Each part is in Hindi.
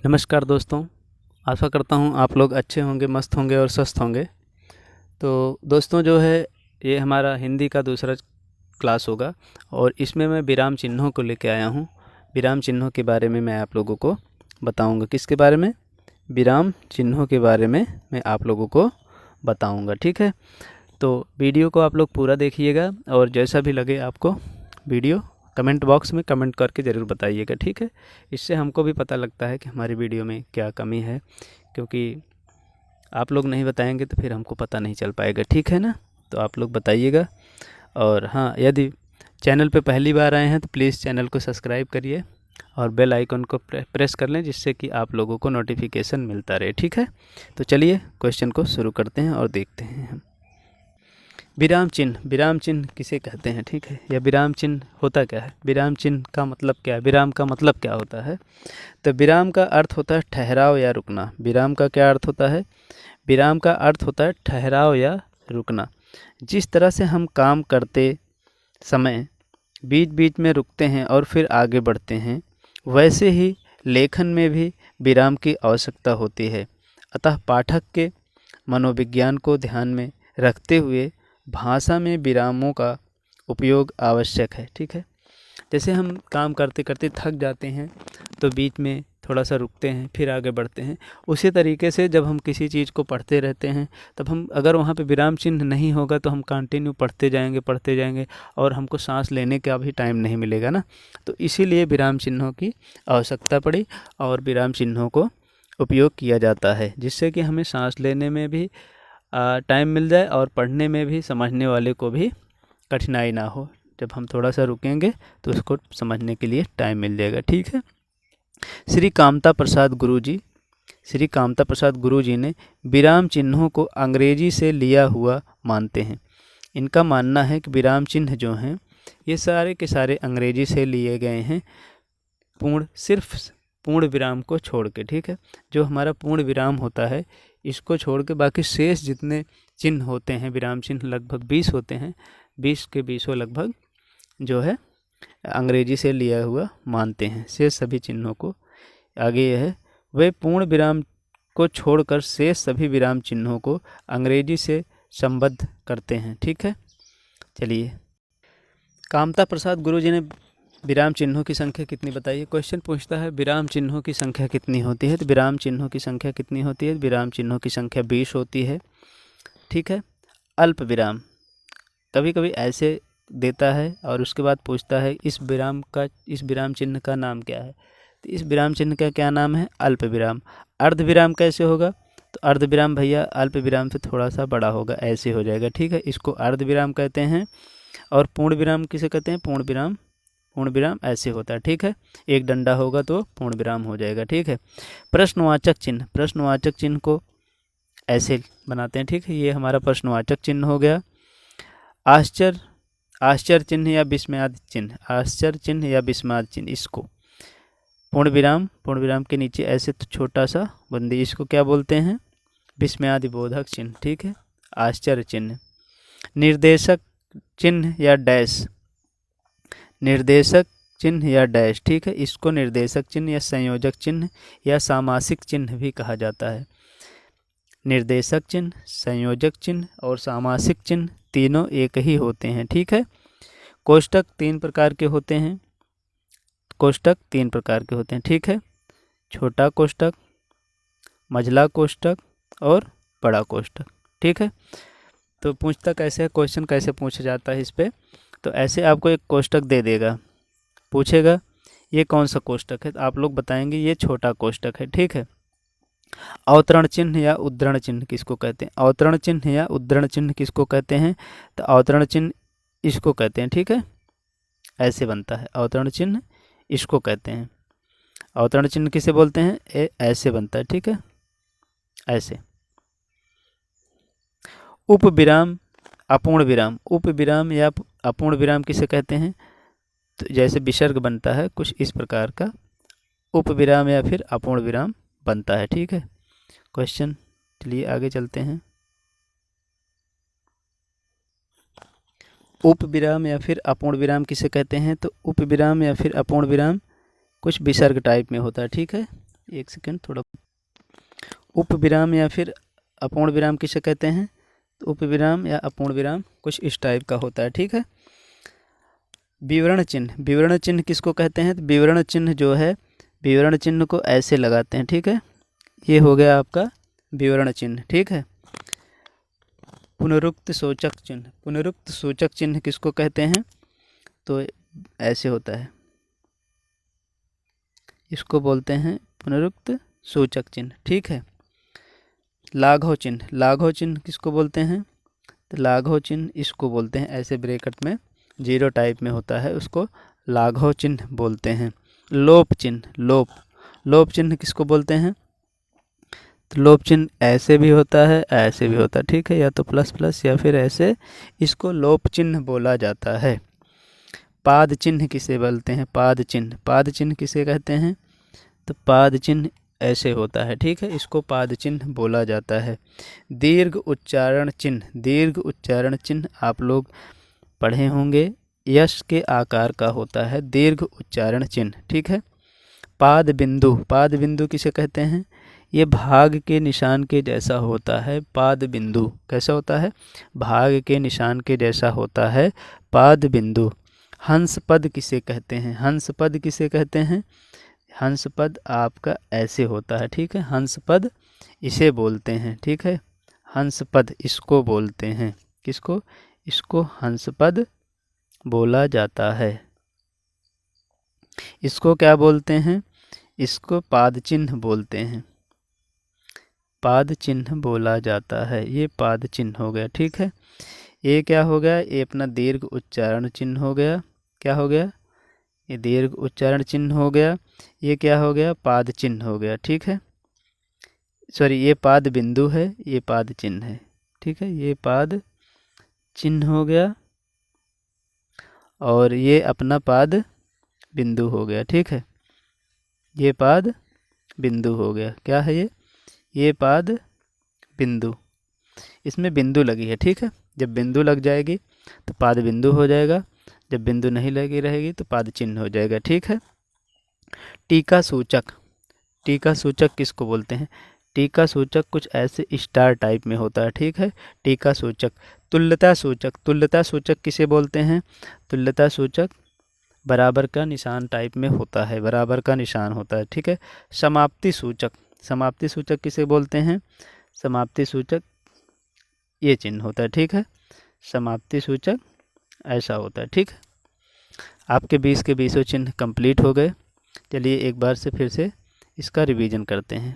नमस्कार दोस्तों, आशा करता हूँ आप लोग अच्छे होंगे, मस्त होंगे और स्वस्थ होंगे। तो दोस्तों जो है ये हमारा हिंदी का दूसरा क्लास होगा और इसमें मैं विराम चिन्हों को लेके आया हूँ। विराम चिन्हों के बारे में मैं आप लोगों को बताऊँगा। किसके बारे में? विराम चिन्हों के बारे में मैं आप लोगों को बताऊँगा, ठीक है। तो वीडियो को आप लोग पूरा देखिएगा और जैसा भी लगे आपको वीडियो कमेंट बॉक्स में कमेंट करके ज़रूर बताइएगा, ठीक है। इससे हमको भी पता लगता है कि हमारी वीडियो में क्या कमी है, क्योंकि आप लोग नहीं बताएंगे तो फिर हमको पता नहीं चल पाएगा, ठीक है ना। तो आप लोग बताइएगा। और हाँ, यदि चैनल पे पहली बार आए हैं तो प्लीज़ चैनल को सब्सक्राइब करिए और बेल आइकन को प्रेस कर लें, जिससे कि आप लोगों को नोटिफिकेशन मिलता रहे, ठीक है। तो चलिए क्वेश्चन को शुरू करते हैं और देखते हैं हम। विराम चिन्ह किसे कहते हैं, ठीक है। या विराम चिन्ह होता क्या है, विराम चिन्ह का मतलब क्या है, विराम का मतलब क्या होता है। तो विराम का अर्थ होता है ठहराव या रुकना। विराम का क्या अर्थ होता है? विराम का अर्थ होता है ठहराव या रुकना। जिस तरह से हम काम करते समय बीच बीच में रुकते हैं और फिर आगे बढ़ते हैं, वैसे ही लेखन में भी विराम की आवश्यकता होती है। अतः पाठक के मनोविज्ञान को ध्यान में रखते हुए भाषा में विरामों का उपयोग आवश्यक है, ठीक है। जैसे हम काम करते करते थक जाते हैं तो बीच में थोड़ा सा रुकते हैं फिर आगे बढ़ते हैं। उसी तरीके से जब हम किसी चीज़ को पढ़ते रहते हैं तब हम अगर वहाँ पे विराम चिन्ह नहीं होगा तो हम कंटिन्यू पढ़ते जाएंगे और हमको सांस लेने का भी टाइम नहीं मिलेगा ना। तो इसीलिए विराम चिन्हों की आवश्यकता पड़ी और विराम चिन्हों को उपयोग किया जाता है, जिससे कि हमें सांस लेने में भी टाइम मिल जाए और पढ़ने में भी समझने वाले को भी कठिनाई ना हो। जब हम थोड़ा सा रुकेंगे तो उसको समझने के लिए टाइम मिल जाएगा, ठीक है। श्री कामता प्रसाद गुरु जी ने विराम चिन्हों को अंग्रेजी से लिया हुआ मानते हैं। इनका मानना है कि विराम चिन्ह जो हैं ये सारे के सारे अंग्रेजी से लिए गए हैं, सिर्फ पूर्ण विराम को छोड़ के, ठीक है। जो हमारा पूर्ण विराम होता है इसको छोड़ के बाकी शेष जितने चिन्ह होते हैं, विराम चिन्ह लगभग 20 होते हैं, 20 के 20 लगभग जो है अंग्रेजी से लिया हुआ मानते हैं। शेष सभी चिन्हों को आगे यह है, वे पूर्ण विराम को छोड़कर शेष सभी विराम चिन्हों को अंग्रेजी से संबद्ध करते हैं, ठीक है। चलिए, कामता प्रसाद गुरु जी ने विराम चिन्हों की संख्या कितनी बताइए। क्वेश्चन पूछता है विराम चिन्हों की संख्या कितनी होती है। तो विराम चिन्हों की संख्या कितनी होती है? विराम चिन्हों की संख्या 20 होती है, ठीक है। अल्प विराम कभी कभी ऐसे देता है और उसके बाद पूछता है इस विराम चिन्ह का नाम क्या है। तो इस विराम चिन्ह का क्या नाम है? अल्प विराम। अर्ध विराम कैसे होगा? तो अर्ध विराम भैया अल्प विराम से थोड़ा सा बड़ा होगा, ऐसे हो जाएगा, ठीक है। इसको अर्ध विराम कहते हैं। और पूर्ण विराम किसे कहते हैं? पूर्ण विराम ऐसे होता है, ठीक है। एक डंडा होगा तो पूर्ण विराम हो जाएगा, ठीक है। प्रश्नवाचक चिन्ह को ऐसे बनाते हैं, ठीक है। ये हमारा प्रश्नवाचक चिन्ह हो गया। आश्चर्य चिन्ह या विस्मयादि चिन्ह, इसको पूर्ण विराम के नीचे ऐसे तो छोटा सा बंदी, इसको क्या बोलते हैं? विस्मयादि बोधक चिन्ह, ठीक है। आश्चर्य चिन्ह। निर्देशक चिन्ह या डैश, ठीक है। इसको निर्देशक चिन्ह या संयोजक चिन्ह या सामासिक चिन्ह भी कहा जाता है। निर्देशक चिन्ह, संयोजक चिन्ह और सामासिक चिन्ह तीनों एक ही होते हैं, ठीक है। कोष्टक तीन प्रकार के होते हैं, ठीक है। छोटा कोष्टक, मझला कोष्टक और बड़ा कोष्टक, ठीक है। तो पूछता कैसे है, क्वेश्चन कैसे पूछा जाता है इस पे। तो ऐसे आपको एक कोष्टक दे देगा, पूछेगा ये कौन सा कोष्टक है, तो आप लोग बताएंगे ये छोटा कोष्टक है, ठीक है। अवतरण चिन्ह या उद्धरण चिन्ह किसको कहते हैं? अवतरण चिन्ह या उद्धरण चिन्ह किसको कहते हैं? तो अवतरण चिन्ह इसको कहते हैं, ठीक है। ऐसे बनता है अवतरण चिन्ह, इसको कहते हैं। अवतरण चिन्ह किसे बोलते हैं? ऐसे बनता है, ठीक है, ऐसे। उपविराम, अपूर्ण विराम या अपूर्ण विराम किसे कहते हैं? तो जैसे विसर्ग बनता है कुछ इस प्रकार का उपविराम या फिर अपूर्ण विराम बनता है, ठीक है। क्वेश्चन, चलिए आगे चलते हैं। उपविराम या फिर अपूर्ण विराम किसे कहते हैं? तो उपविराम या फिर अपूर्ण विराम कुछ विसर्ग टाइप में होता है, ठीक है। एक सेकंड, थोड़ा। उप विराम या फिर अपूर्ण विराम किसे कहते हैं? तो उप विराम या अपूर्ण विराम कुछ इस टाइप का होता है, ठीक है। विवरण चिन्ह, विवरण चिन्ह किसको कहते हैं? तो विवरण चिन्ह जो है, विवरण चिन्ह को ऐसे लगाते हैं, ठीक है। ये हो गया आपका विवरण चिन्ह, ठीक है। पुनरुक्त सूचक चिन्ह, पुनरुक्त सूचक चिन्ह किसको कहते हैं? तो ऐसे होता है, इसको बोलते हैं पुनरुक्त सूचक चिन्ह, ठीक है। लाघव चिन्ह, लाघव चिन्ह किसको बोलते हैं? तो लाघव चिन्ह इसको बोलते हैं, ऐसे ब्रैकेट में जीरो टाइप में होता है, उसको लाघव चिन्ह बोलते हैं। लोप चिन्ह, लोप, लोप चिन्ह किसको बोलते हैं? तो लोप चिन्ह ऐसे भी होता है, ऐसे भी होता है, ठीक है, या तो प्लस प्लस या फिर ऐसे, इसको लोप चिन्ह बोला जाता है। पाद चिन्ह किसे बोलते हैं? पाद चिन्ह, पाद चिन्ह किसे कहते हैं? तो पाद चिन्ह ऐसे होता है, ठीक है, इसको पाद चिन्ह बोला जाता है। दीर्घ उच्चारण चिन्ह, दीर्घ उच्चारण चिन्ह आप लोग पढ़े होंगे, यश के आकार का होता है दीर्घ उच्चारण चिन्ह, ठीक है। पाद बिंदु, पाद बिंदु किसे कहते हैं? ये भाग के निशान के जैसा होता है, पाद बिंदु कैसा होता है? भाग के निशान के जैसा होता है पाद बिंदु। हंस पद किसे कहते हैं? हंस पद किसे कहते हैं? हंस पद आपका ऐसे होता है, ठीक है, हंस पद इसे बोलते हैं, ठीक है, हंस पद इसको बोलते हैं, किसको? इसको हंस पद बोला जाता है। इसको क्या बोलते हैं? इसको पाद चिन्ह बोलते हैं, पाद चिन्ह बोला जाता है, ये पाद चिन्ह हो गया, ठीक है। ये क्या हो गया? ये अपना दीर्घ उच्चारण चिन्ह हो गया, क्या हो गया? ये दीर्घ उच्चारण चिन्ह हो गया। ये क्या हो गया? पाद चिन्ह हो गया, ठीक है, सॉरी, ये पाद बिंदु है, ये पाद चिन्ह है, ठीक है, ये पाद चिन्ह हो गया और ये अपना पाद बिंदु हो गया, ठीक है, ये पाद बिंदु हो गया, क्या है ये पाद बिंदु, इसमें बिंदु लगी है, ठीक है। जब बिंदु लग जाएगी तो पाद बिंदु हो जाएगा, जब बिंदु नहीं लगी रहेगी तो पाद चिन्ह हो जाएगा, ठीक है। टीका सूचक, टीका सूचक किसको बोलते हैं? टीका सूचक कुछ ऐसे स्टार टाइप में होता है, ठीक है, टीका सूचक। तुल्यता सूचक, तुल्यता सूचक किसे बोलते हैं? तुल्यता सूचक बराबर का निशान टाइप में होता है, बराबर का निशान होता है, ठीक है। समाप्ति सूचक, समाप्ति सूचक किसे बोलते हैं? समाप्ति सूचक ये चिन्ह होता है, ठीक है, समाप्ति सूचक ऐसा होता है, ठीक है। आपके 20 के 20 चिन्ह कंप्लीट हो गए। चलिए एक बार से फिर से इसका रिवीजन करते हैं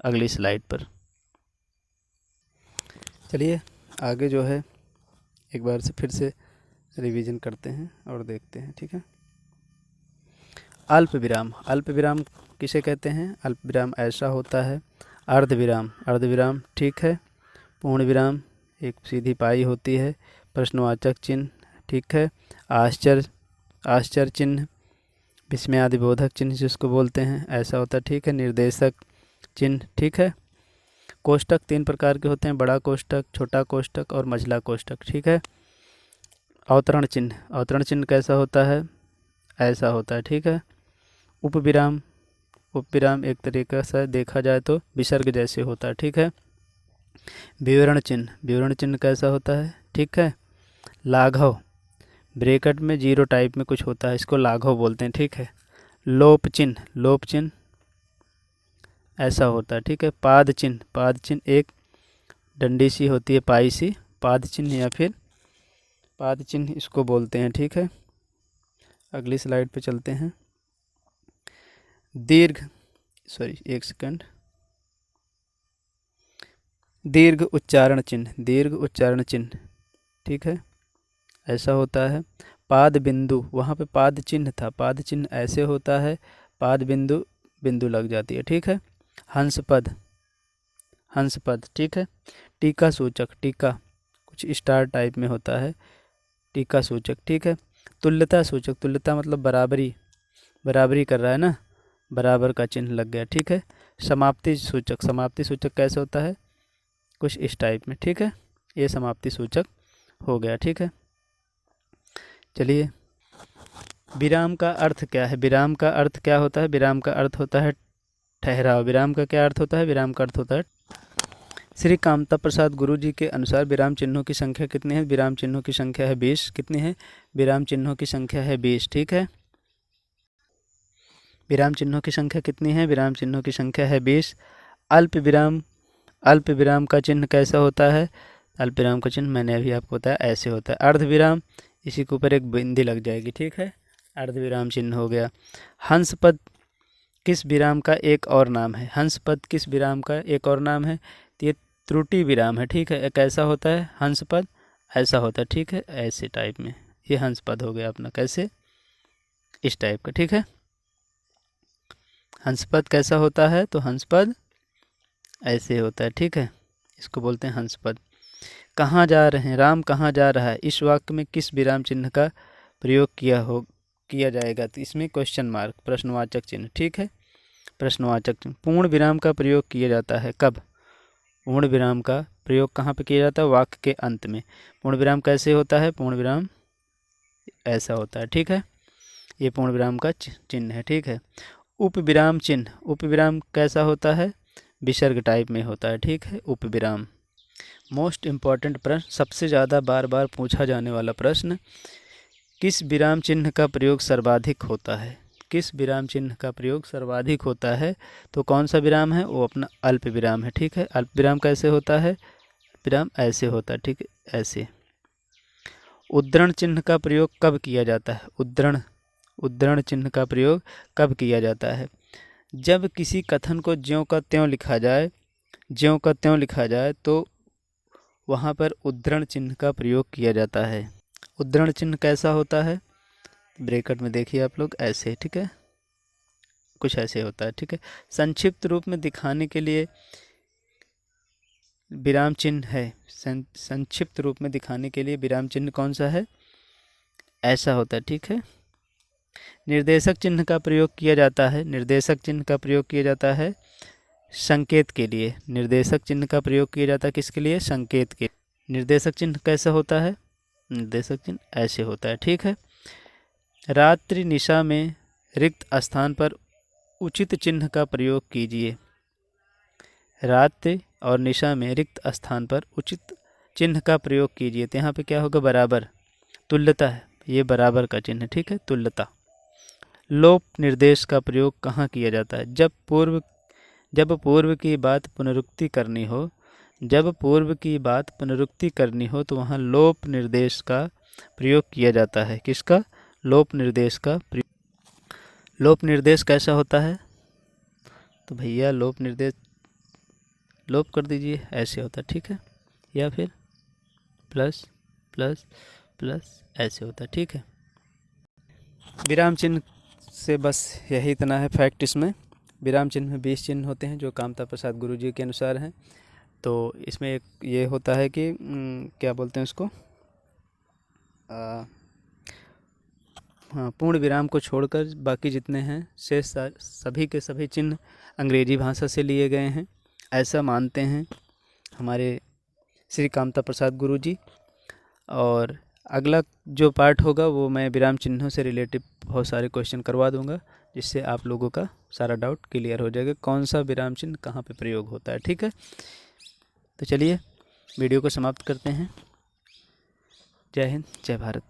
अगली स्लाइड पर। चलिए आगे जो है एक बार से फिर से रिवीजन करते हैं और देखते हैं, ठीक है। अल्प विराम, अल्प विराम किसे कहते हैं? अल्प विराम ऐसा होता है। अर्ध विराम, अर्ध विराम, ठीक है। पूर्ण विराम एक सीधी पाई होती है। प्रश्नवाचक चिन्ह, ठीक है। आश्चर्य, आश्चर्य चिन्ह, विस्मयादिबोधक चिन्ह जिसको बोलते हैं ऐसा होता है, ठीक है। निर्देशक चिन्ह, ठीक है। कोष्टक 3 प्रकार के होते हैं, बड़ा कोष्टक, छोटा कोष्टक और मझला कोष्टक, ठीक है। अवतरण चिन्ह, अवतरण चिन्ह कैसा होता है? ऐसा होता है, ठीक है। उपविराम, उपविराम एक तरीके से देखा जाए तो विसर्ग जैसे होता है, ठीक है। विवरण चिन्ह, विवरण चिन्ह कैसा होता है? ठीक है। लाघव, ब्रैकेट में जीरो टाइप में कुछ होता है, इसको लाघव बोलते हैं, ठीक है। लोप चिन्ह, लोप चिन्ह ऐसा होता है, ठीक है। पाद चिन्ह, पाद चिन्ह एक डंडी सी होती है, पाई सी, पाद चिन्ह या फिर पाद चिन्ह इसको बोलते हैं, ठीक है। अगली स्लाइड पे चलते हैं। दीर्घ, सॉरी एक सेकंड, दीर्घ उच्चारण चिन्ह, दीर्घ उच्चारण चिन्ह, ठीक है, ऐसा होता है। पाद बिंदु, वहाँ पे पाद चिन्ह था, पाद चिन्ह ऐसे होता है, पाद बिंदु बिंदु लग जाती है, ठीक है। हंस पद, हंस पद, ठीक है। टीका सूचक, टीका कुछ स्टार टाइप में होता है, टीका सूचक, ठीक है। तुल्यता सूचक, तुल्यता मतलब बराबरी, बराबरी कर रहा है ना, बराबर का चिन्ह लग गया, ठीक है। समाप्ति सूचक, समाप्ति सूचक कैसे होता है? कुछ इस टाइप में, ठीक है, ये समाप्ति सूचक हो गया, ठीक है। चलिए विराम का अर्थ क्या है? विराम का अर्थ क्या होता है? विराम का अर्थ होता है ठहराव। विराम का क्या अर्थ होता है? विराम का अर्थ होता है। श्री कामता प्रसाद गुरु जी के अनुसार विराम चिन्हों की संख्या कितनी है? विराम चिन्हों की संख्या है 20। कितनी है? विराम चिन्हों की संख्या है 20। ठीक है, विराम चिन्हों की संख्या कितनी है? विराम चिन्हों की संख्या है 20। अल्प विराम, अल्प विराम का चिन्ह कैसा होता है? अल्प विराम का चिन्ह मैंने अभी आपको बताया ऐसे होता है। अर्ध विराम, इसी के ऊपर एक बिंदी लग जाएगी। ठीक है, अर्ध विराम चिन्ह हो गया। हंस पद किस विराम का एक और नाम है? हंस पद किस विराम का एक और नाम है? तो ये त्रुटि विराम है। ठीक है, एक ऐसा होता है हंस पद, ऐसा होता है। ठीक है, ऐसे टाइप में ये हंस पद हो गया अपना। कैसे? इस टाइप का। ठीक है, हंस पद कैसा होता है? तो हंस पद ऐसे होता है। ठीक है, इसको बोलते हैं हंस पद। कहाँ जा रहे हैं? राम कहाँ जा रहा है? इस वाक्य में किस विराम चिन्ह का प्रयोग किया जाएगा? तो इसमें क्वेश्चन मार्क, प्रश्नवाचक चिन्ह। ठीक है, प्रश्नवाचक चिन्ह। पूर्ण विराम का प्रयोग किया जाता है कब? पूर्ण विराम का प्रयोग कहाँ पे किया जाता है? वाक्य के अंत में। पूर्ण विराम कैसे होता है? पूर्ण विराम ऐसा होता है। ठीक है, ये पूर्ण विराम का चिन्ह है। ठीक है, उप विराम चिन्ह, उप विराम कैसा होता है? विसर्ग टाइप में होता है। ठीक है, उप विराम। मोस्ट इम्पॉर्टेंट प्रश्न, सबसे ज़्यादा बार बार पूछा जाने वाला प्रश्न, किस विराम चिन्ह का प्रयोग सर्वाधिक होता है? किस विराम चिन्ह का प्रयोग सर्वाधिक होता है? तो कौन सा विराम है? वो अपना अल्प विराम है। ठीक है, अल्प विराम कैसे होता है? विराम ऐसे होता है। ठीक है, ऐसे। उद्धरण चिन्ह का प्रयोग कब किया जाता है? उद्धरण चिन्ह का प्रयोग कब किया जाता है? जब किसी कथन को ज्यों का त्यों लिखा जाए, ज्यों का त्यों लिखा जाए तो वहाँ पर उद्धरण चिन्ह का प्रयोग किया जाता है। उद्धरण चिन्ह कैसा होता है? ब्रैकेट में देखिए आप लोग, ऐसे। ठीक है, कुछ ऐसे होता है। ठीक है, संक्षिप्त रूप में दिखाने के लिए विराम चिन्ह है। संक्षिप्त रूप में दिखाने के लिए विराम चिन्ह कौन सा है? ऐसा होता है। ठीक है, निर्देशक चिन्ह का प्रयोग किया जाता है। निर्देशक चिन्ह का प्रयोग किया जाता है संकेत के लिए। निर्देशक चिन्ह का प्रयोग किया जाता है किसके लिए? संकेत के। निर्देशक चिन्ह कैसा होता है? निर्देशक चिन्ह ऐसे होता है। ठीक है, रात्रि निशा में रिक्त स्थान पर उचित चिन्ह का प्रयोग कीजिए। रात्रि और निशा में रिक्त स्थान पर उचित चिन्ह का प्रयोग कीजिए। तो यहाँ पे क्या होगा? बराबर, तुल्यता है, ये बराबर का चिन्ह। ठीक है, तुल्यता। लोप निर्देश का प्रयोग कहाँ किया जाता है? जब पूर्व की बात पुनरुक्ति करनी हो, जब पूर्व की बात पुनरुक्ति करनी हो तो वहाँ लोप निर्देश का प्रयोग किया जाता है। किसका? लोप निर्देश का प्रयोग। लोप निर्देश कैसा होता है? तो भैया लोप निर्देश लोप कर दीजिए, ऐसे होता है। ठीक है, या फिर प्लस प्लस प्लस ऐसे होता है। ठीक है, विराम चिन्ह से बस यही इतना है फैक्ट इसमें। विराम चिन्ह में 20 चिन्ह होते हैं जो कामता प्रसाद गुरु जी के अनुसार हैं। तो इसमें एक ये होता है कि क्या बोलते हैं उसको, हाँ, पूर्ण विराम को छोड़कर बाकी जितने हैं शेष सभी के सभी चिन्ह अंग्रेजी भाषा से लिए गए हैं, ऐसा मानते हैं हमारे श्री कामता प्रसाद गुरु जी। और अगला जो पार्ट होगा वो मैं विराम चिन्हों से रिलेटिव बहुत सारे क्वेश्चन करवा दूंगा, जिससे आप लोगों का सारा डाउट क्लियर हो जाएगा कौन सा विराम चिन्ह कहाँ पे प्रयोग होता है। ठीक है, तो चलिए वीडियो को समाप्त करते हैं। जय हिंद, जय भारत।